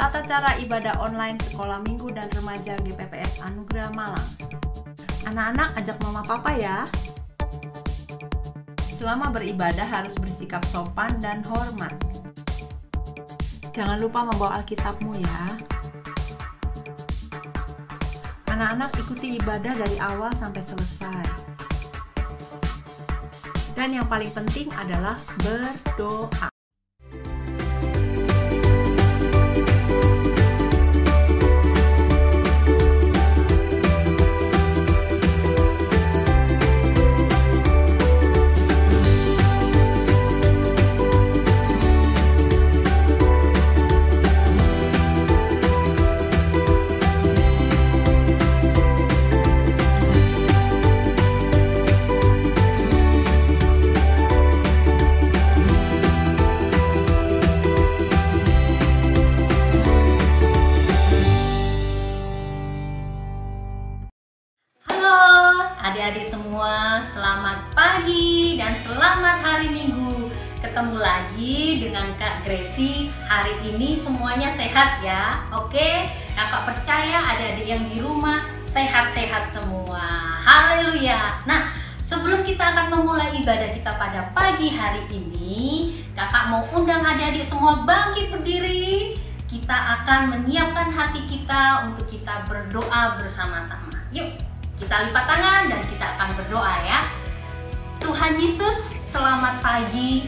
Tata cara ibadah online Sekolah Minggu dan Remaja GPPS Anugerah Malang. Anak-anak ajak mama papa ya. Selama beribadah harus bersikap sopan dan hormat. Jangan lupa membawa Alkitabmu ya. Anak-anak ikuti ibadah dari awal sampai selesai. Dan yang paling penting adalah berdoa. Adik-adik semua, selamat pagi dan selamat hari Minggu. Ketemu lagi dengan Kak Gracie. Hari ini semuanya sehat ya. Oke, Kakak percaya adik-adik yang di rumah sehat-sehat semua. Haleluya. Nah, sebelum kita akan memulai ibadah kita pada pagi hari ini, Kakak mau undang adik-adik semua bangkit berdiri. Kita akan menyiapkan hati kita untuk kita berdoa bersama-sama. Yuk, kita lipat tangan dan kita akan berdoa ya. Tuhan Yesus, selamat pagi.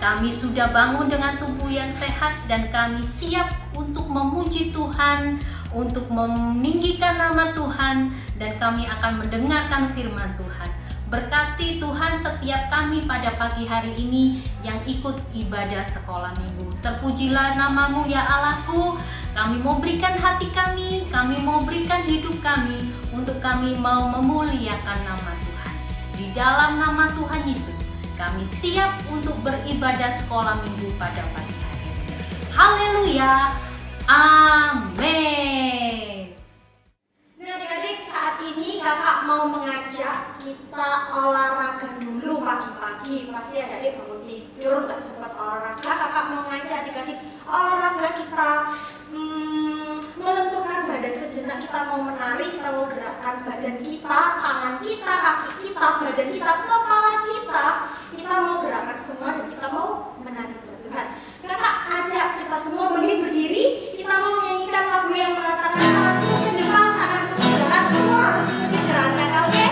Kami sudah bangun dengan tubuh yang sehat dan kami siap untuk memuji Tuhan, untuk meninggikan nama Tuhan, dan kami akan mendengarkan firman Tuhan. Berkati Tuhan setiap kami pada pagi hari ini yang ikut ibadah sekolah minggu. Terpujilah namamu ya Allahku. Kami mau berikan hati kami mau berikan hidup kami untuk kami mau memuliakan nama Tuhan. Di dalam nama Tuhan Yesus, kami siap untuk beribadah sekolah minggu pada pagi hari ini. Haleluya. Amin. Nah adik-adik, saat ini kakak mau mengajak kita olahraga dulu pagi-pagi. Pasti adik-adik bangun tidur gak sempat olahraga. Kakak mau ngajak adik-adik olahraga kita melenturkan badan sejenak. Kita mau menari, kita mau gerakkan badan kita, tangan kita, kaki kita, badan kita, kepala kita. Kita mau gerakkan semua dan kita mau menari buat Tuhan. Kakak ajak kita semua bangkit berdiri. Kita mau menyanyikan lagu yang mengatakan tanganku ke depan, tanganku ke belakang. Semua harus ikuti gerakan kakak, oke?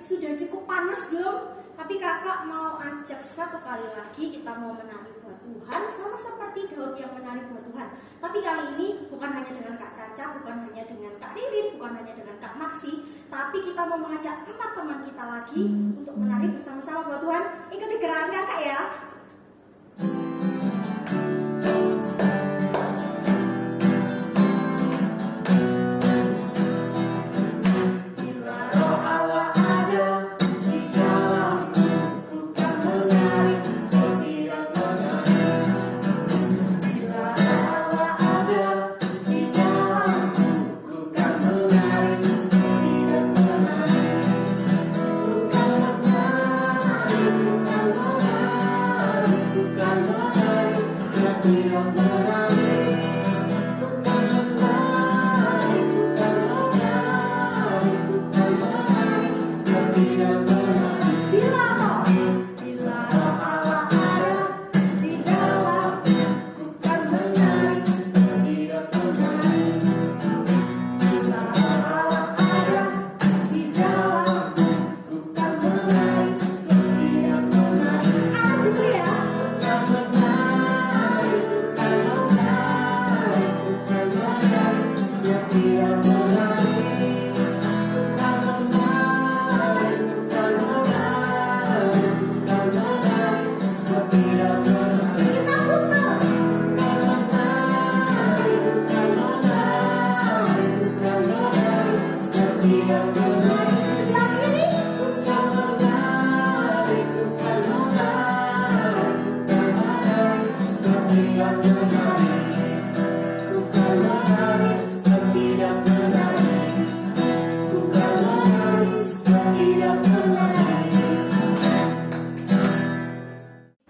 Sudah cukup panas belum? Tapi kakak mau ajak satu kali lagi kita mau menari buat Tuhan, sama seperti Daud yang menari buat Tuhan. Tapi kali ini bukan hanya dengan Kak Caca, bukan hanya dengan Kak Ririn, bukan hanya dengan Kak Maksi, tapi kita mau mengajak 4 teman kita lagi untuk menari bersama-sama buat Tuhan. Ikuti gerakan kakak ya. Di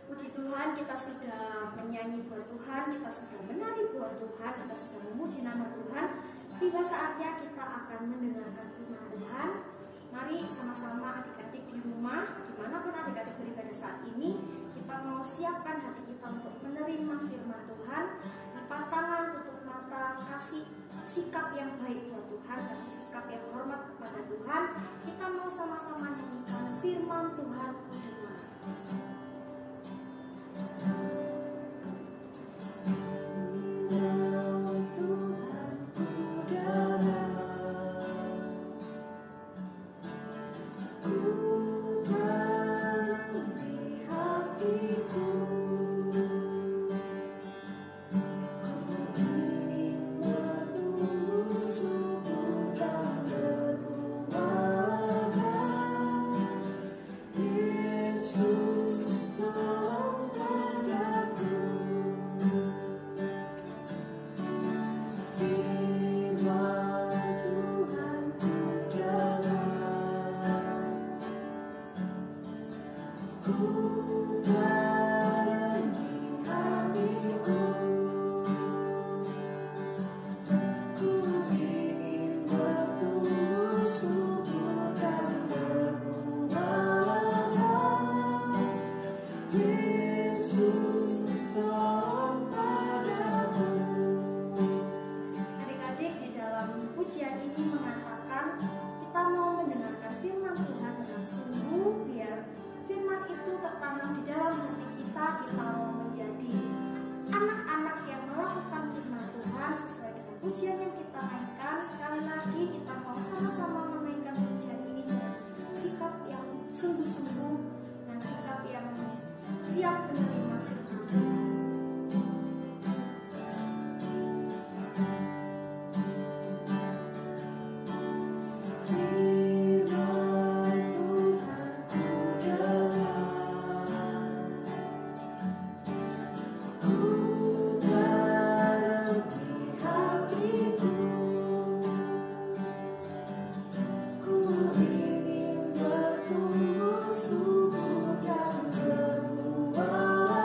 Puji Tuhan, kita sudah menyanyi buat Tuhan, kita sudah menari buat Tuhan, kita sudah memuji nama Tuhan. Tiba saatnya kita akan mendengarkan firman Tuhan. Mari sama-sama adik-adik di rumah, dimanapun adik-adik beribadah saat ini, kita mau siapkan hati kita untuk menerima firman Tuhan. Lipat tangan, tutup mata, kasih sikap yang baik buat Tuhan, kasih sikap yang hormat kepada Tuhan. Kita mau sama-sama nyanyikan firman Tuhan. Pujian yang kita mainkan, sekali lagi kita mau sama-sama memainkan pujian ini dengan sikap yang sungguh-sungguh dan sikap yang siap menerima firman. Bertumbuh subur dan berbuah.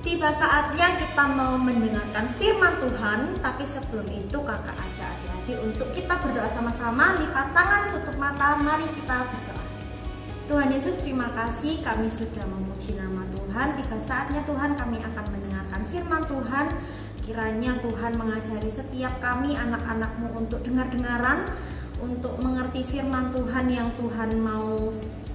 Tiba saatnya kita mau mendengarkan firman Tuhan, tapi sebelum itu kakak ajak adik-adik untuk kita berdoa sama-sama. Lipat tangan, tutup mata, mari kita berdoa. Tuhan Yesus, terima kasih kami sudah memuji nama Tuhan. Tiba saatnya Tuhan kami akan mendengarkan firman Tuhan. Kiranya Tuhan mengajari setiap kami anak-anak-Mu untuk dengar-dengaran, untuk mengerti firman Tuhan yang Tuhan mau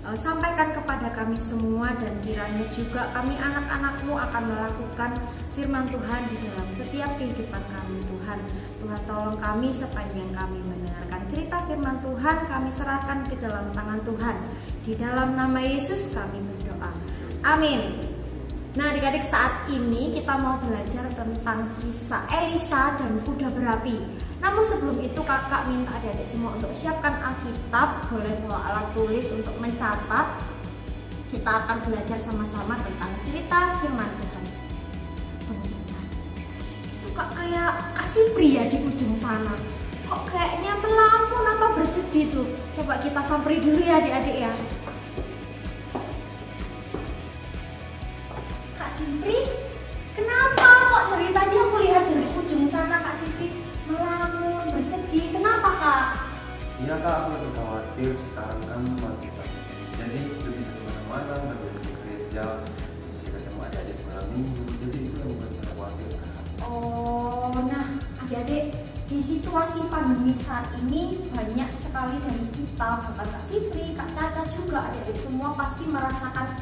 sampaikan kepada kami semua, dan kiranya juga kami anak-anak-Mu akan melakukan firman Tuhan di dalam setiap kehidupan kami Tuhan. Tuhan tolong kami sepanjang kami mendengarkan cerita firman Tuhan, kami serahkan ke dalam tangan Tuhan. Di dalam nama Yesus kami berdoa. Amin. Nah adik-adik, saat ini kita mau belajar tentang kisah Elisa dan kuda berapi. Namun sebelum itu kakak minta adik-adik semua untuk siapkan Alkitab, boleh bawa alat tulis untuk mencatat. Kita akan belajar sama-sama tentang cerita firman Tuhan. Tunggu sebentar. Itu kok kayak kasih pria di ujung sana. Kok kayaknya melamun apa bersedih tuh. Coba kita samperi dulu ya adik-adik ya. Kak Simpri, kenapa kok dari tadi aku lihat dari ujung sana Kak Simpri melamun, bersedih, kenapa Kak? Iya Kak, aku lagi khawatir sekarang kan masih pagi. Jadi itu bisa kemana-mana, nggak boleh ke gereja, bisa ketemu adik-adik sekolah minggu. Jadi itu yang membuat saya khawatir Kak. Oh, nah adik-adik, di situasi pandemi saat ini banyak sekali dari kita, bahkan Kak Sipri, Kak Caca juga, adik-adik semua pasti merasakan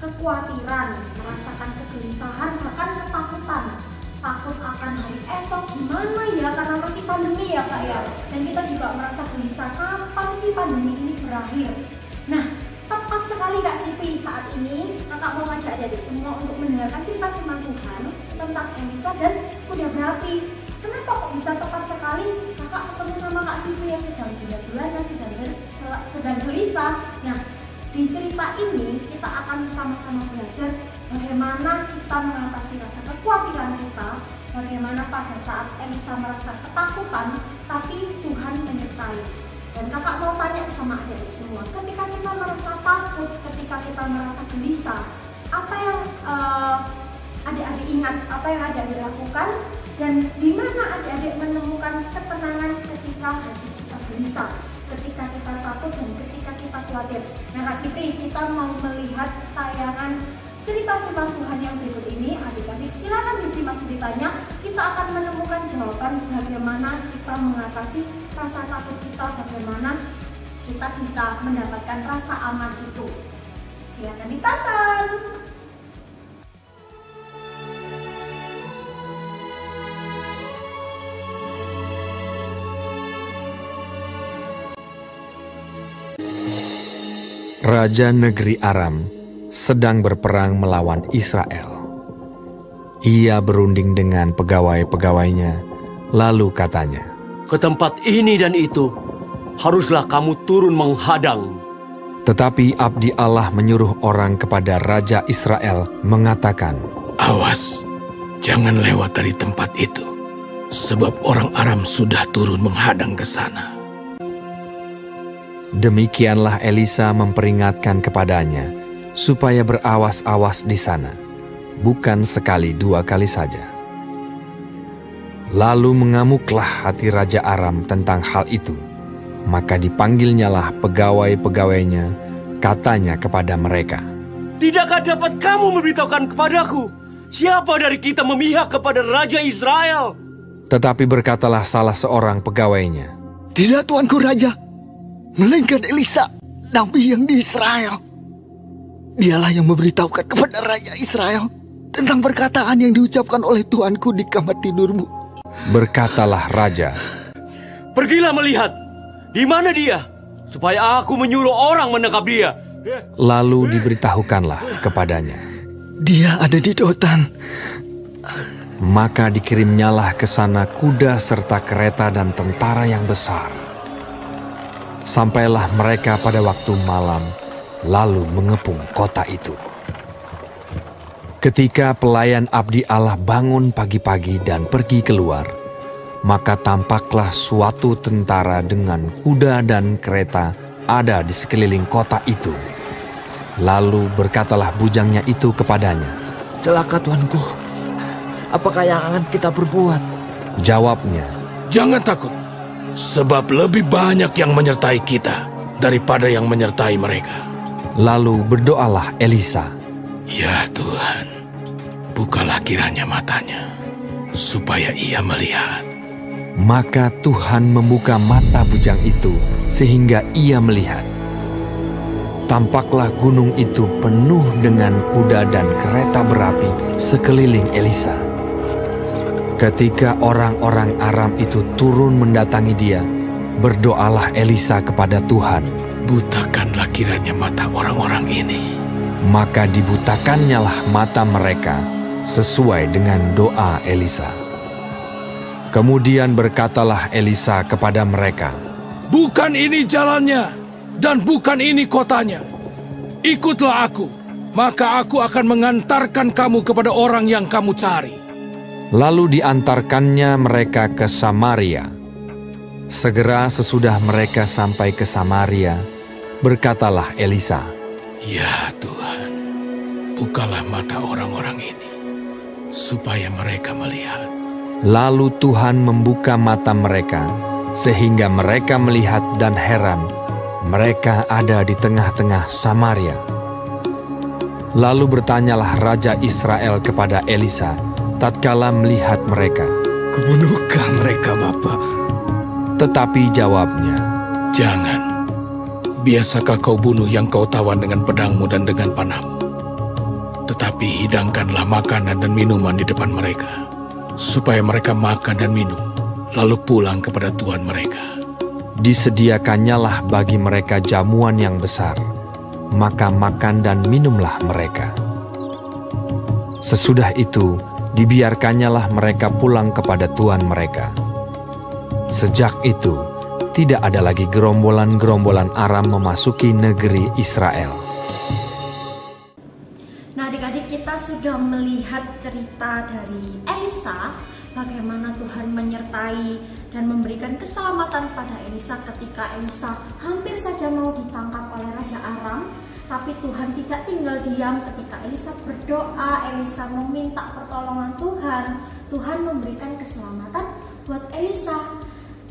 kekhawatiran, merasakan kegelisahan, bahkan ketakutan. Takut akan hari esok gimana ya, karena masih pandemi ya Kak ya. Dan kita juga merasa gelisah, kapan sih pandemi ini berakhir. Nah tepat sekali Kak Sipri, saat ini kakak mau ngajak adik-adik semua untuk mendengarkan cerita firman Tuhan tentang Elisa dan kuda berapi. Kenapa kok bisa tepat sekali? Kakak ketemu sama Kak Sipri yang sedang bulan-bulan, sedang gelisah. Nah di cerita ini kita akan sama-sama belajar bagaimana kita mengatasi rasa kekhawatiran kita, bagaimana pada saat Elisa merasa ketakutan, tapi Tuhan menyertai. Dan kakak mau tanya sama adik-adik semua, ketika kita merasa takut, ketika kita merasa gelisah, apa yang adik-adik ingat, apa yang adik-adik lakukan, dan di mana adik-adik menemukan ketenangan ketika hati kita gelisah, ketika kita takut, dan ketika kita khawatir. Nah Kak Sipri, kita mau melihat tayangan cerita firman Tuhan yang berikut ini. Adik-adik silakan disimak ceritanya. Kita akan menemukan jawaban bagaimana kita mengatasi rasa takut kita, bagaimana kita bisa mendapatkan rasa aman itu. Silakan ditonton. Raja negeri Aram sedang berperang melawan Israel. Ia berunding dengan pegawai-pegawainya, lalu katanya, "Ke tempat ini dan itu, haruslah kamu turun menghadang." Tetapi abdi Allah menyuruh orang kepada Raja Israel mengatakan, "Awas, jangan lewat dari tempat itu, sebab orang Aram sudah turun menghadang ke sana." Demikianlah Elisa memperingatkan kepadanya, supaya berawas-awas di sana, bukan sekali dua kali saja. Lalu mengamuklah hati Raja Aram tentang hal itu. Maka dipanggilnyalah pegawai-pegawainya, katanya kepada mereka, "Tidakkah dapat kamu memberitahukan kepadaku, siapa dari kita memihak kepada Raja Israel?" Tetapi berkatalah salah seorang pegawainya, "Tidak tuanku Raja, melainkan Elisa, nabi yang di Israel. Dialah yang memberitahukan kepada Raja Israel tentang perkataan yang diucapkan oleh tuanku di kamar tidurmu." Berkatalah raja, "Pergilah melihat, di mana dia, supaya aku menyuruh orang menangkap dia." Lalu diberitahukanlah kepadanya, "Dia ada di Dotan." Maka dikirimnyalah ke sana kuda serta kereta dan tentara yang besar. Sampailah mereka pada waktu malam, lalu mengepung kota itu. Ketika pelayan abdi Allah bangun pagi-pagi dan pergi keluar, maka tampaklah suatu tentara dengan kuda dan kereta ada di sekeliling kota itu. Lalu berkatalah bujangnya itu kepadanya, celaka tuanku. Apakah yang akan kita perbuat? Jawabnya, Jangan takut, sebab lebih banyak yang menyertai kita daripada yang menyertai mereka. lalu berdoalah Elisa. Ya Tuhan, bukalah kiranya matanya, supaya ia melihat. Maka Tuhan membuka mata bujang itu sehingga ia melihat. Tampaklah gunung itu penuh dengan kuda dan kereta berapi sekeliling Elisa. Ketika orang-orang Aram itu turun mendatangi dia, berdoalah Elisa kepada Tuhan. Butakanlah kiranya mata orang-orang ini. Maka dibutakannyalah mata mereka sesuai dengan doa Elisa. Kemudian berkatalah Elisa kepada mereka, Bukan ini jalannya, dan bukan ini kotanya. Ikutlah aku, maka aku akan mengantarkan kamu kepada orang yang kamu cari. Lalu diantarkannya mereka ke Samaria. Segera sesudah mereka sampai ke Samaria, berkatalah Elisa, Ya Tuhan, bukalah mata orang-orang ini, supaya mereka melihat. Lalu Tuhan membuka mata mereka, sehingga mereka melihat dan heran. Mereka ada di tengah-tengah Samaria. Lalu bertanyalah Raja Israel kepada Elisa, tatkala melihat mereka, Kubunuhkah mereka, Bapa? Tetapi jawabnya, Jangan, biasakah kau bunuh yang kau tawan dengan pedangmu dan dengan panahmu? Tetapi hidangkanlah makanan dan minuman di depan mereka, supaya mereka makan dan minum, lalu pulang kepada tuan mereka. disediakannyalah bagi mereka jamuan yang besar, maka makan dan minumlah mereka. Sesudah itu, dibiarkannyalah mereka pulang kepada tuan mereka. Sejak itu, tidak ada lagi gerombolan-gerombolan Aram memasuki negeri Israel. Nah, adik-adik, kita sudah melihat cerita dari Elisa, bagaimana Tuhan menyertai dan memberikan keselamatan pada Elisa ketika Elisa hampir saja mau ditangkap oleh Raja Aram. Tapi Tuhan tidak tinggal diam ketika Elisa berdoa, Elisa meminta pertolongan Tuhan. Tuhan memberikan keselamatan buat Elisa.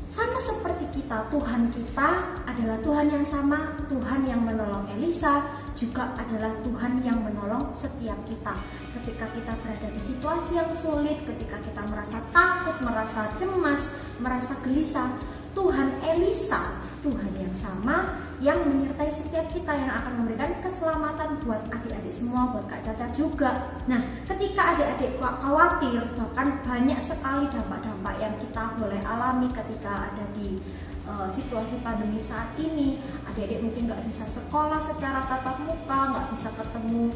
Sama seperti kita, Tuhan kita adalah Tuhan yang sama. Tuhan yang menolong Elisa juga adalah Tuhan yang menolong setiap kita. Ketika kita berada di situasi yang sulit, ketika kita merasa takut, merasa cemas, merasa gelisah, Tuhan Elisa, Tuhan yang sama yang menyertai setiap kita, yang akan memberikan keselamatan buat adik-adik semua, buat Kak Caca juga. Nah, ketika adik-adik khawatir, bahkan banyak sekali dampak-dampak yang kita boleh alami ketika ada di situasi pandemi saat ini. Adik-adik mungkin nggak bisa sekolah secara tatap muka, nggak bisa ketemu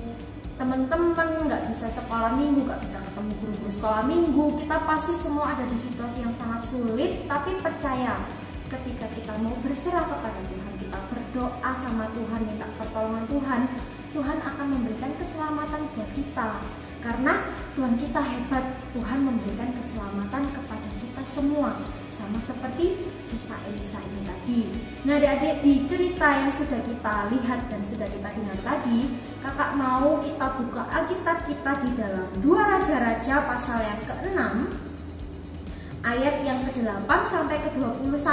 teman-teman, nggak bisa sekolah minggu, nggak bisa ketemu guru-guru sekolah minggu. Kita pasti semua ada di situasi yang sangat sulit, tapi percaya, ketika kita mau berserah kepada Tuhan, kita berdoa sama Tuhan, minta pertolongan Tuhan, Tuhan akan memberikan keselamatan buat kita. Karena Tuhan kita hebat, Tuhan memberikan keselamatan kepada kita semua. Sama seperti kisah Elisa ini tadi. Nah, adik-adik, di cerita yang sudah kita lihat dan sudah kita dengar tadi, kakak mau kita buka Alkitab kita di dalam 2 Raja-Raja pasal yang ke-6, ayat yang ke-8 sampai ke-21.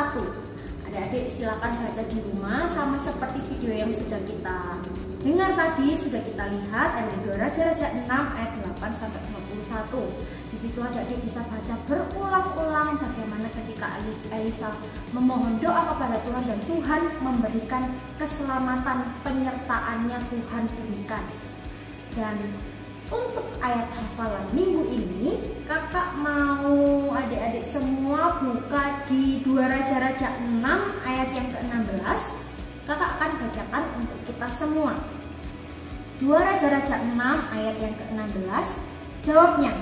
Adik-adik silakan baca di rumah, sama seperti video yang sudah kita dengar tadi, sudah kita lihat. Ada 2 Raja-Raja 6 ayat 8 sampai 21. Di situ adik-adik bisa baca berulang-ulang bagaimana ketika Elisa memohon doa kepada Tuhan dan Tuhan memberikan keselamatan, penyertaannya Tuhan berikan. Dan untuk ayat hafalan minggu ini, kakak mau adik-adik semua buka di 2 Raja-Raja 6 ayat yang ke-16. Kakak akan bacakan untuk kita semua. 2 Raja-Raja 6 ayat yang ke-16. Jawabnya,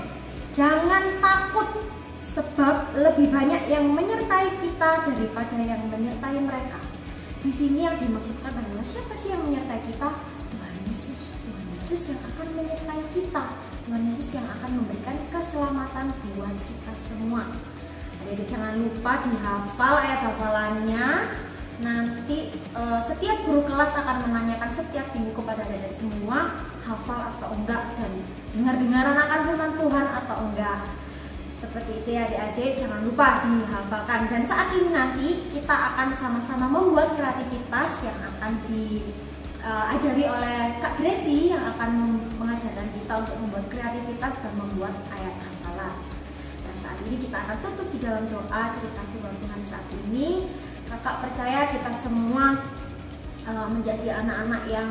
jangan takut, sebab lebih banyak yang menyertai kita daripada yang menyertai mereka. Di sini yang dimaksudkan adalah siapa sih yang menyertai kita? Tuhan Yesus. Tuhan Yesus yang akan menyertai kita. Tuhan Yesus yang akan memberikan keselamatan buat kita semua. Adik-adik jangan lupa dihafal ayat hafalannya. nanti setiap guru kelas akan menanyakan setiap minggu kepada adik-adik semua hafal atau enggak dan dengar-dengaran akan firman Tuhan atau enggak. Seperti itu ya adik-adik, jangan lupa dihafalkan. Dan saat ini nanti kita akan sama-sama membuat kreativitas yang akan diajari oleh Kak Gresi yang akan mengajarkan kita untuk membuat kreativitas dan membuat ayat hafalan. Dan saat ini kita akan tutup di dalam doa cerita firman Tuhan saat ini. Kakak percaya kita semua menjadi anak-anak yang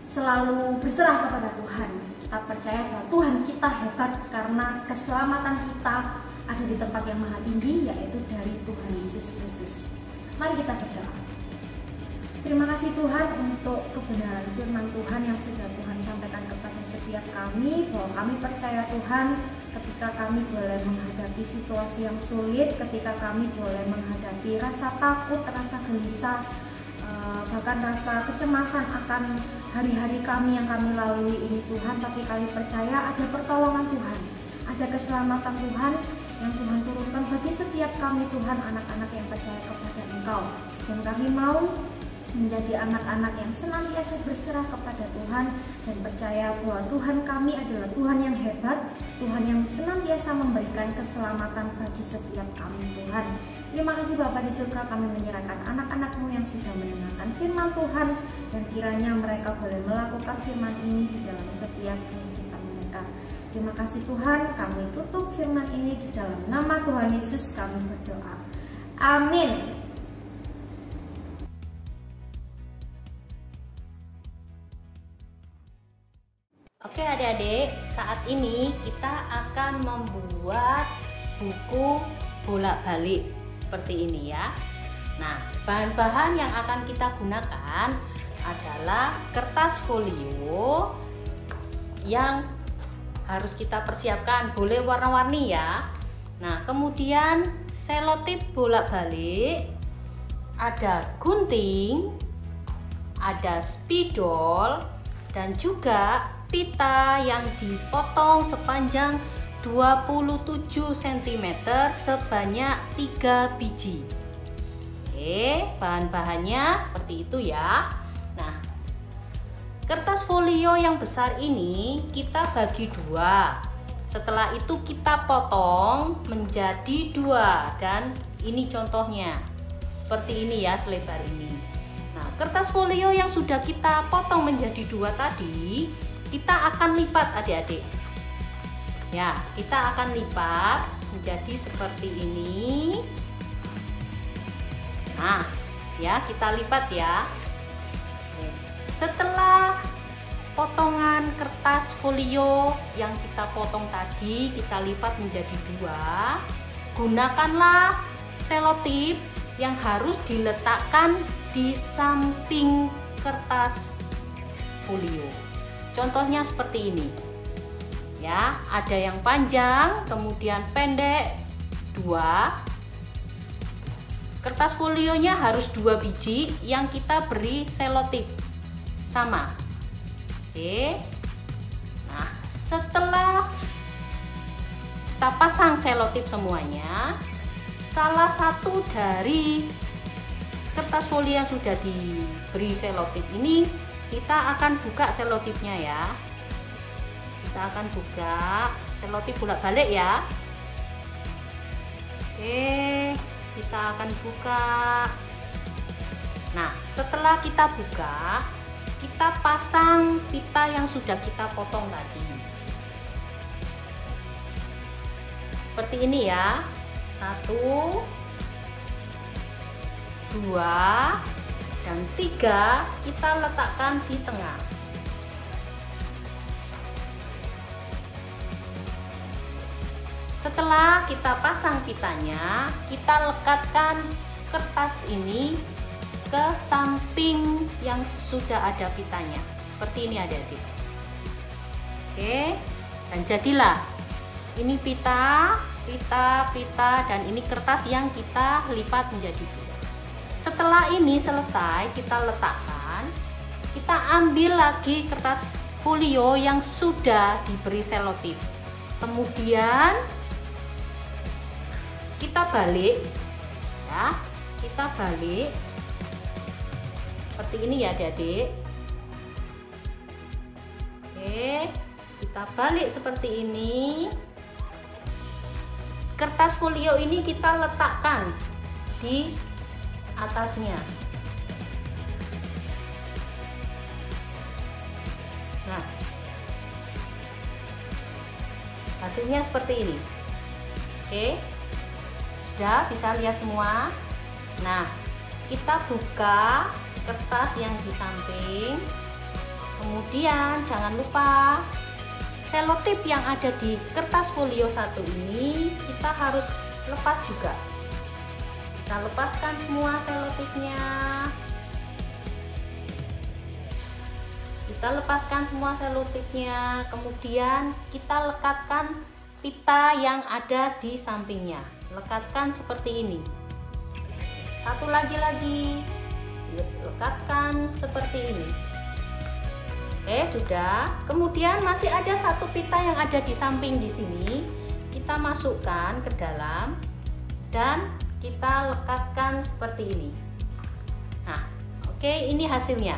selalu berserah kepada Tuhan. Kita percaya bahwa Tuhan kita hebat karena keselamatan kita ada di tempat yang maha tinggi, yaitu dari Tuhan Yesus Kristus. Mari kita berdoa. Terima kasih Tuhan untuk kebenaran firman Tuhan yang sudah Tuhan sampaikan kepada setiap kami, bahwa kami percaya Tuhan ketika kami boleh menghadapi situasi yang sulit, ketika kami boleh menghadapi rasa takut, rasa gelisah, bahkan rasa kecemasan akan hari-hari kami yang kami lalui ini Tuhan, tapi kami percaya ada pertolongan Tuhan, ada keselamatan Tuhan yang Tuhan turunkan bagi setiap kami Tuhan, anak-anak yang percaya kepada Engkau. Dan kami mau menjadi anak-anak yang senantiasa berserah kepada Tuhan dan percaya bahwa Tuhan kami adalah Tuhan yang hebat, Tuhan yang senantiasa memberikan keselamatan bagi setiap kami Tuhan. Terima kasih Bapa di surga, kami menyerahkan anak-anak-Mu yang sudah mendengarkan firman Tuhan, dan kiranya mereka boleh melakukan firman ini di dalam setiap kehidupan mereka. Terima kasih Tuhan, kami tutup firman ini di dalam nama Tuhan Yesus kami berdoa. Amin. Oke adik-adik, saat ini kita akan membuat buku bolak-balik seperti ini ya. Nah, bahan-bahan yang akan kita gunakan adalah kertas folio yang harus kita persiapkan, boleh warna-warni ya. Nah, kemudian selotip bolak-balik, ada gunting, ada spidol, dan juga pita yang dipotong sepanjang 27 cm sebanyak 3 biji. Oke, bahan-bahannya seperti itu ya. Nah, kertas folio yang besar ini kita bagi dua. Setelah itu kita potong menjadi dua, dan ini contohnya seperti ini ya, selebar ini. Nah, kertas folio yang sudah kita potong menjadi dua tadi, kita akan lipat adik-adik. Ya, kita akan lipat menjadi seperti ini. Nah, ya, kita lipat ya. Setelah potongan kertas folio yang kita potong tadi kita lipat menjadi dua, gunakanlah selotip yang harus diletakkan di samping kertas folio. Contohnya seperti ini. Ya, ada yang panjang, kemudian pendek, dua. Kertas folionya harus 2 biji yang kita beri selotip sama. Oke. Nah, setelah kita pasang selotip semuanya, salah satu dari kertas folio yang sudah diberi selotip ini kita akan buka selotipnya ya. Kita akan buka selotip bolak-balik ya. Oke, kita akan buka. Nah, setelah kita buka, kita pasang pita yang sudah kita potong tadi. Seperti ini ya. 1, 2, dan 3 kita letakkan di tengah. Setelah kita pasang pitanya, kita lekatkan kertas ini ke samping yang sudah ada pitanya. Seperti ini adik-adik. Oke, dan jadilah ini pita, dan ini kertas yang kita lipat menjadi dua. Setelah ini selesai kita letakkan, kita ambil lagi kertas folio yang sudah diberi selotip. Kemudian kita balik ya, kita balik seperti ini ya adik-adik. Oke, kita balik seperti ini. Kertas folio ini kita letakkan di atasnya. Nah, hasilnya seperti ini. Oke, sudah bisa lihat semua. Nah, kita buka kertas yang di samping. Kemudian jangan lupa selotip yang ada di kertas folio 1 ini kita harus lepas juga. Kita lepaskan semua selotipnya. Kita lepaskan semua selotipnya, kemudian kita lekatkan pita yang ada di sampingnya. Lekatkan seperti ini. Satu lagi, lekatkan seperti ini. Oke, sudah. Kemudian masih ada satu pita yang ada di samping di sini. Kita masukkan ke dalam dan kita lekatkan seperti ini. Nah, oke, ini hasilnya.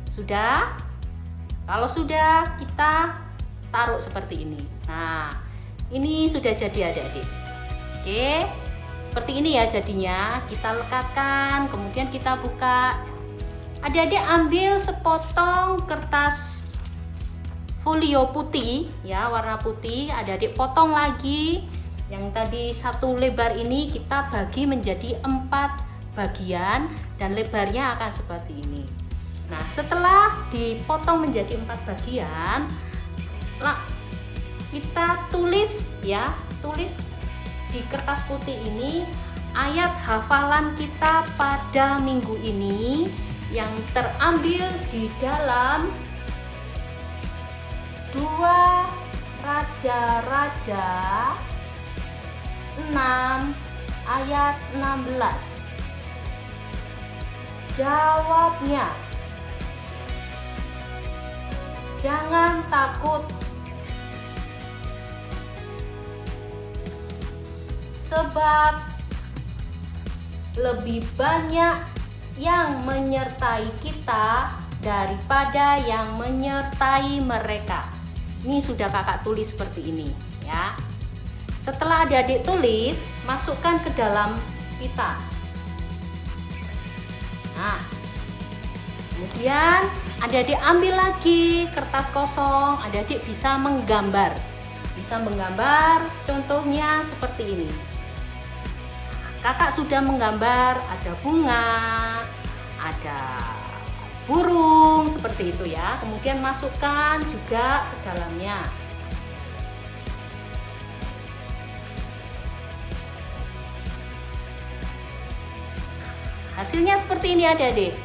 Sudah? Kalau sudah, kita taruh seperti ini. Nah, ini sudah jadi adik-adik. Oke, seperti ini ya jadinya. Kita lekatkan, kemudian kita buka. Adik-adik ambil sepotong kertas folio putih ya, warna putih. Adik-adik potong lagi. Yang tadi satu lebar ini kita bagi menjadi 4 bagian dan lebarnya akan seperti ini. Nah, setelah dipotong menjadi 4 bagian, kita tulis ya, tulis di kertas putih ini ayat hafalan kita pada minggu ini yang terambil di dalam 2 Raja-Raja 6 ayat 16. Jawabnya, jangan takut, sebab lebih banyak yang menyertai kita daripada yang menyertai mereka. Ini sudah kakak tulis seperti ini ya. Setelah adik-adik tulis, masukkan ke dalam pita. Nah, kemudian adik-adik ambil lagi kertas kosong, adik-adik bisa menggambar. Bisa menggambar, contohnya seperti ini. Kakak sudah menggambar ada bunga, ada burung, seperti itu ya. Kemudian masukkan juga ke dalamnya. Hasilnya seperti ini adik-adik.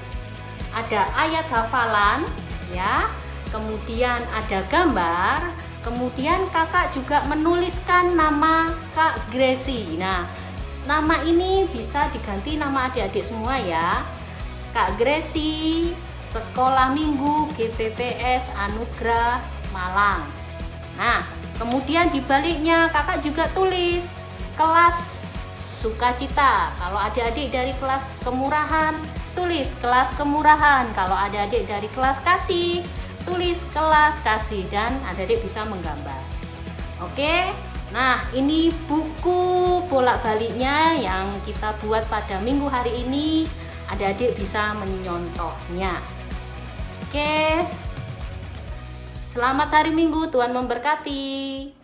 Ada ayat hafalan ya, kemudian ada gambar, kemudian kakak juga menuliskan nama Kak Gresi. Nah, nama ini bisa diganti nama adik-adik semua ya. Kak Gresi, Sekolah Minggu GPPS Anugrah Malang. Nah, kemudian di baliknya kakak juga tulis kelas Sukacita. Kalau adik-adik dari kelas Kemurahan, tulis kelas Kemurahan. Kalau adik-adik dari kelas Kasih, tulis kelas Kasih, dan adik-adik bisa menggambar. Oke. Nah, ini buku bolak-baliknya yang kita buat pada minggu hari ini. Adik-adik bisa menyontohnya. Oke. Selamat hari Minggu, Tuhan memberkati.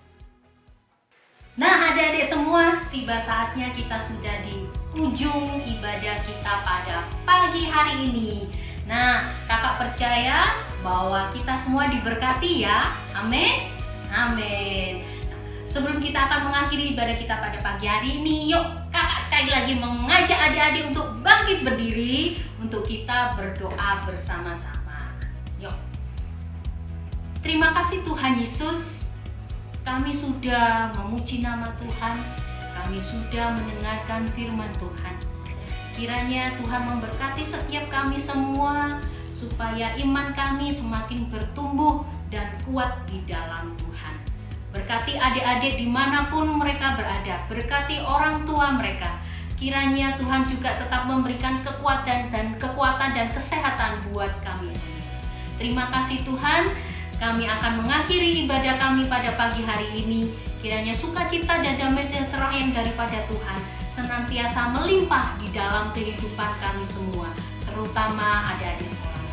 Nah, adik-adik semua, tiba saatnya kita sudah di ujung ibadah kita pada pagi hari ini. Nah, kakak percaya bahwa kita semua diberkati ya. Amin. Amin. Sebelum kita akan mengakhiri ibadah kita pada pagi hari ini, yuk kakak sekali lagi mengajak adik-adik untuk bangkit berdiri untuk kita berdoa bersama-sama. Yuk. Terima kasih Tuhan Yesus, kami sudah memuji nama Tuhan, kami sudah mendengarkan firman Tuhan. Kiranya Tuhan memberkati setiap kami semua, supaya iman kami semakin bertumbuh dan kuat di dalam Tuhan. Berkati adik-adik dimanapun mereka berada, berkati orang tua mereka. Kiranya Tuhan juga tetap memberikan kekuatan dan kesehatan buat kami. Terima kasih Tuhan, kami akan mengakhiri ibadah kami pada pagi hari ini. Kiranya sukacita dan damai sejahtera yang daripada Tuhan senantiasa melimpah di dalam kehidupan kami semua, terutama adik-adik sekolah.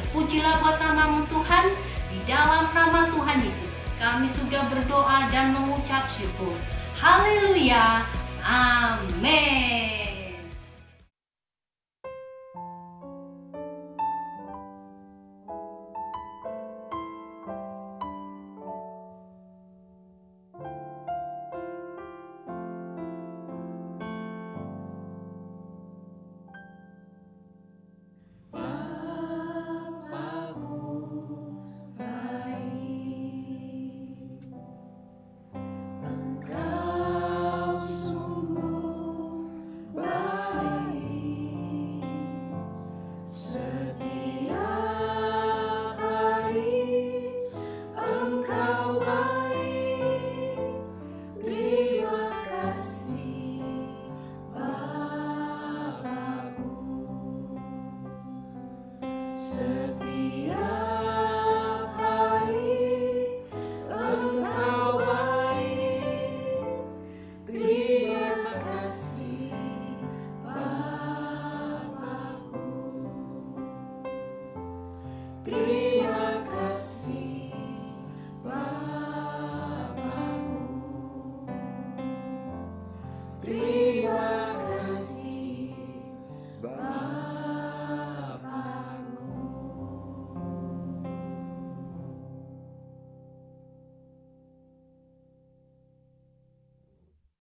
Terpujilah buat nama-Mu Tuhan, di dalam nama Tuhan Yesus kami sudah berdoa dan mengucap syukur. Haleluya. Amin.